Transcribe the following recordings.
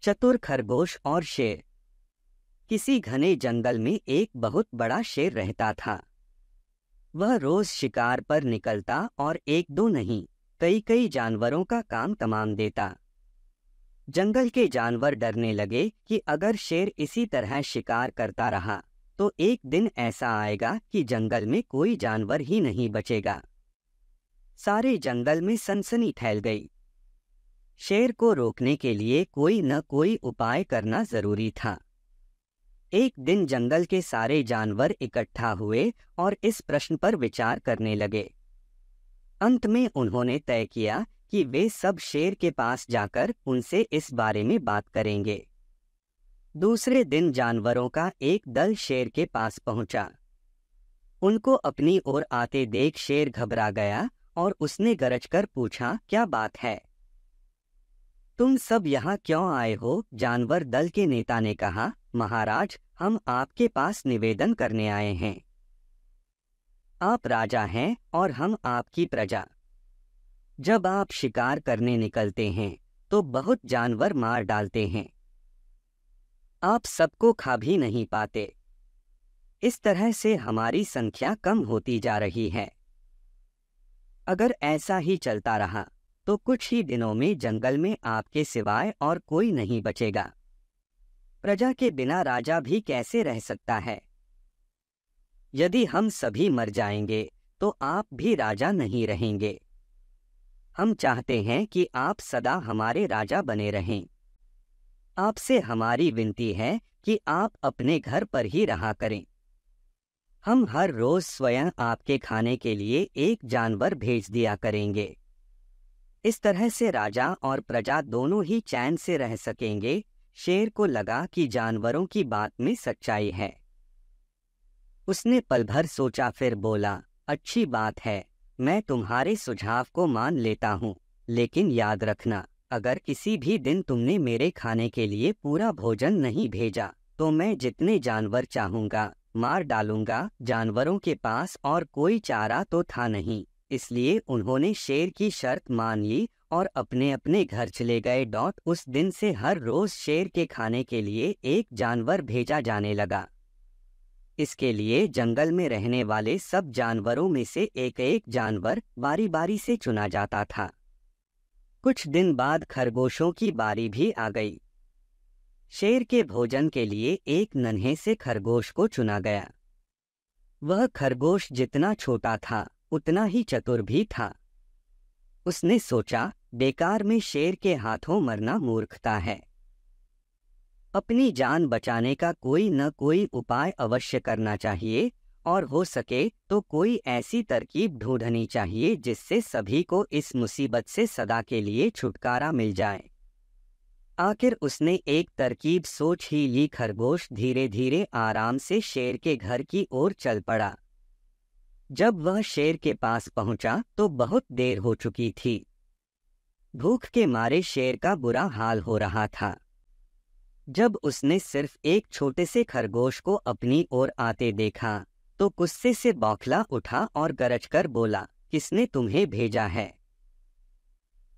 चतुर खरगोश और शेर। किसी घने जंगल में एक बहुत बड़ा शेर रहता था। वह रोज शिकार पर निकलता और एक दो नहीं, कई कई जानवरों का काम तमाम देता। जंगल के जानवर डरने लगे कि अगर शेर इसी तरह शिकार करता रहा तो एक दिन ऐसा आएगा कि जंगल में कोई जानवर ही नहीं बचेगा। सारे जंगल में सनसनी फैल गई। शेर को रोकने के लिए कोई न कोई उपाय करना जरूरी था। एक दिन जंगल के सारे जानवर इकट्ठा हुए और इस प्रश्न पर विचार करने लगे। अंत में उन्होंने तय किया कि वे सब शेर के पास जाकर उनसे इस बारे में बात करेंगे। दूसरे दिन जानवरों का एक दल शेर के पास पहुंचा। उनको अपनी ओर आते देख शेर घबरा गया और उसने गरजकर पूछा, क्या बात है? तुम सब यहाँ क्यों आए हो? जानवर दल के नेता ने कहा, महाराज, हम आपके पास निवेदन करने आए हैं। आप राजा हैं और हम आपकी प्रजा। जब आप शिकार करने निकलते हैं तो बहुत जानवर मार डालते हैं। आप सबको खा भी नहीं पाते। इस तरह से हमारी संख्या कम होती जा रही है। अगर ऐसा ही चलता रहा तो कुछ ही दिनों में जंगल में आपके सिवाय और कोई नहीं बचेगा। प्रजा के बिना राजा भी कैसे रह सकता है? यदि हम सभी मर जाएंगे तो आप भी राजा नहीं रहेंगे। हम चाहते हैं कि आप सदा हमारे राजा बने रहें। आपसे हमारी विनती है कि आप अपने घर पर ही रहा करें। हम हर रोज स्वयं आपके खाने के लिए एक जानवर भेज दिया करेंगे। इस तरह से राजा और प्रजा दोनों ही चैन से रह सकेंगे। शेर को लगा कि जानवरों की बात में सच्चाई है। उसने पल भर सोचा, फिर बोला, अच्छी बात है, मैं तुम्हारे सुझाव को मान लेता हूँ, लेकिन याद रखना, अगर किसी भी दिन तुमने मेरे खाने के लिए पूरा भोजन नहीं भेजा तो मैं जितने जानवर चाहूँगा मार डालूंगा। जानवरों के पास और कोई चारा तो था नहीं, इसलिए उन्होंने शेर की शर्त मान ली और अपने अपने घर चले गए। उस दिन से हर रोज शेर के खाने के लिए एक जानवर भेजा जाने लगा। इसके लिए जंगल में रहने वाले सब जानवरों में से एक एक जानवर बारी बारी से चुना जाता था। कुछ दिन बाद खरगोशों की बारी भी आ गई। शेर के भोजन के लिए एक नन्हे से खरगोश को चुना गया। वह खरगोश जितना छोटा था उतना ही चतुर भी था। उसने सोचा, बेकार में शेर के हाथों मरना मूर्खता है। अपनी जान बचाने का कोई न कोई उपाय अवश्य करना चाहिए और हो सके तो कोई ऐसी तरकीब ढूंढनी चाहिए जिससे सभी को इस मुसीबत से सदा के लिए छुटकारा मिल जाए। आखिर उसने एक तरकीब सोच ही ली। खरगोश धीरे धीरे आराम से शेर के घर की ओर चल पड़ा। जब वह शेर के पास पहुंचा तो बहुत देर हो चुकी थी। भूख के मारे शेर का बुरा हाल हो रहा था। जब उसने सिर्फ एक छोटे से खरगोश को अपनी ओर आते देखा तो गुस्से से बौखला उठा और गरजकर बोला, किसने तुम्हें भेजा है?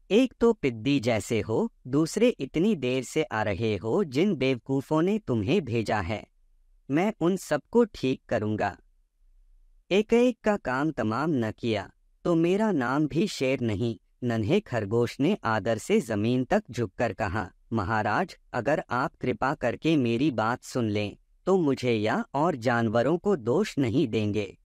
एक तो पिद्दी जैसे हो, दूसरे इतनी देर से आ रहे हो। जिन बेवकूफ़ों ने तुम्हें भेजा है मैं उन सबको ठीक करूंगा। एक एक का काम तमाम न किया तो मेरा नाम भी शेर नहीं। नन्हे खरगोश ने आदर से जमीन तक झुककर कहा, महाराज, अगर आप कृपा करके मेरी बात सुन लें तो मुझे या और जानवरों को दोष नहीं देंगे।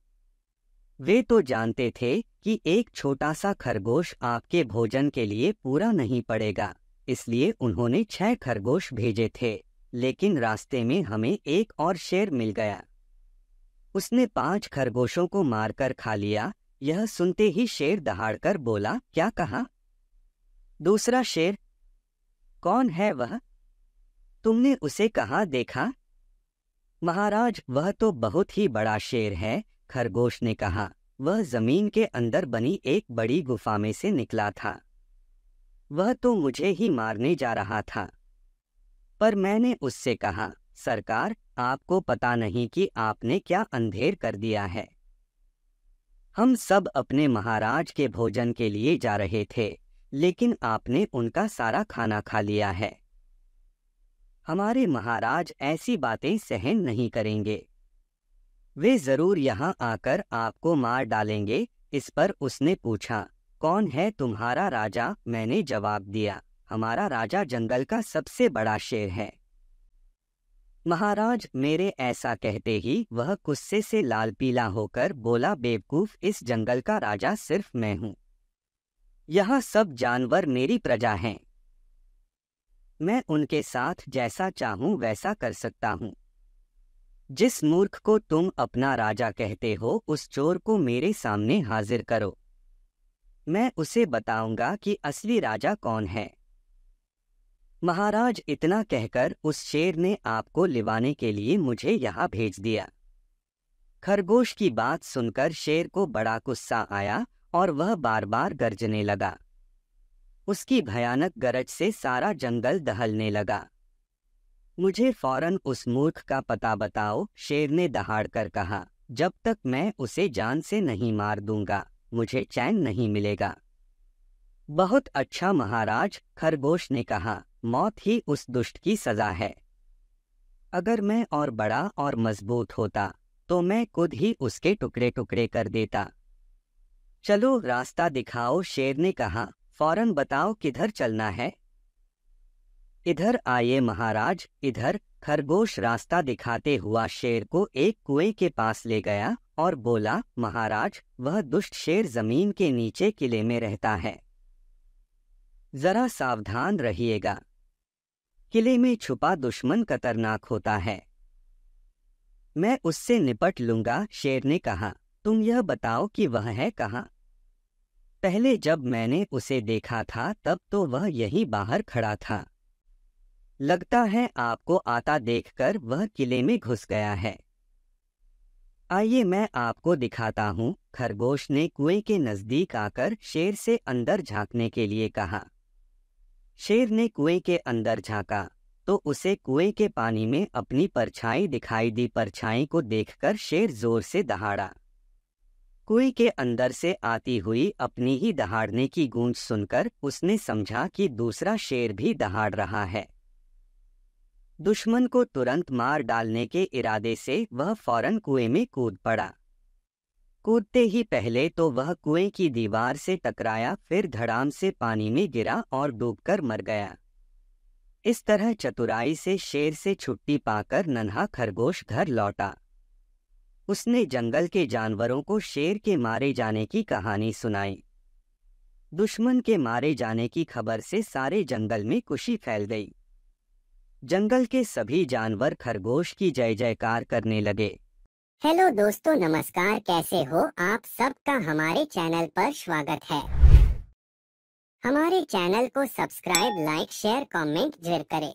वे तो जानते थे कि एक छोटा सा खरगोश आपके भोजन के लिए पूरा नहीं पड़ेगा, इसलिए उन्होंने 6 खरगोश भेजे थे, लेकिन रास्ते में हमें एक और शेर मिल गया। उसने 5 खरगोशों को मारकर खा लिया। यह सुनते ही शेर दहाड़कर बोला, क्या कहा? दूसरा शेर? कौन है वह? तुमने उसे कहाँ देखा? महाराज, वह तो बहुत ही बड़ा शेर है, खरगोश ने कहा। वह जमीन के अंदर बनी एक बड़ी गुफा में से निकला था। वह तो मुझे ही मारने जा रहा था, पर मैंने उससे कहा, सरकार, आपको पता नहीं कि आपने क्या अंधेर कर दिया है। हम सब अपने महाराज के भोजन के लिए जा रहे थे, लेकिन आपने उनका सारा खाना खा लिया है। हमारे महाराज ऐसी बातें सहन नहीं करेंगे। वे जरूर यहाँ आकर आपको मार डालेंगे। इस पर उसने पूछा, कौन है तुम्हारा राजा? मैंने जवाब दिया, हमारा राजा जंगल का सबसे बड़ा शेर है। महाराज मेरे ऐसा कहते ही वह गुस्से से लाल पीला होकर बोला, बेवकूफ, इस जंगल का राजा सिर्फ मैं हूँ। यहाँ सब जानवर मेरी प्रजा हैं। मैं उनके साथ जैसा चाहूँ वैसा कर सकता हूँ। जिस मूर्ख को तुम अपना राजा कहते हो, उस चोर को मेरे सामने हाजिर करो। मैं उसे बताऊंगा कि असली राजा कौन है। महाराज इतना कहकर उस शेर ने आपको लिवाने के लिए मुझे यहाँ भेज दिया। खरगोश की बात सुनकर शेर को बड़ा गुस्सा आया और वह बार बार गरजने लगा। उसकी भयानक गरज से सारा जंगल दहलने लगा। मुझे फौरन उस मूर्ख का पता बताओ, शेर ने दहाड़ कर कहा। जब तक मैं उसे जान से नहीं मार दूंगा, मुझे चैन नहीं मिलेगा। बहुत अच्छा महाराज, खरगोश ने कहा, मौत ही उस दुष्ट की सजा है। अगर मैं और बड़ा और मजबूत होता तो मैं खुद ही उसके टुकड़े टुकड़े कर देता। चलो रास्ता दिखाओ, शेर ने कहा। फौरन बताओ किधर चलना है। इधर आइए महाराज, इधर। खरगोश रास्ता दिखाते हुआ शेर को एक कुएं के पास ले गया और बोला, महाराज, वह दुष्ट शेर जमीन के नीचे किले में रहता है। जरा सावधान रहिएगा। किले में छुपा दुश्मन खतरनाक होता है। मैं उससे निपट लूंगा, शेर ने कहा। तुम यह बताओ कि वह है कहाँ? पहले जब मैंने उसे देखा था तब तो वह यहीं बाहर खड़ा था। लगता है आपको आता देखकर वह किले में घुस गया है। आइए मैं आपको दिखाता हूँ। खरगोश ने कुएं के नजदीक आकर शेर से अंदर झांकने के लिए कहा। शेर ने कुएं के अंदर झांका तो उसे कुएं के पानी में अपनी परछाई दिखाई दी। परछाई को देखकर शेर जोर से दहाड़ा। कुएं के अंदर से आती हुई अपनी ही दहाड़ने की गूंज सुनकर उसने समझा कि दूसरा शेर भी दहाड़ रहा है। दुश्मन को तुरंत मार डालने के इरादे से वह फौरन कुएं में कूद पड़ा। कूदते ही पहले तो वह कुएं की दीवार से टकराया, फिर धड़ाम से पानी में गिरा और डूबकर मर गया। इस तरह चतुराई से शेर से छुट्टी पाकर नन्हा खरगोश घर लौटा। उसने जंगल के जानवरों को शेर के मारे जाने की कहानी सुनाई। दुश्मन के मारे जाने की खबर से सारे जंगल में खुशी फैल गई। जंगल के सभी जानवर खरगोश की जय जयकार करने लगे। हेलो दोस्तों, नमस्कार। कैसे हो आप? सबका हमारे चैनल पर स्वागत है। हमारे चैनल को सब्सक्राइब, लाइक, शेयर, कमेंट जरूर करें।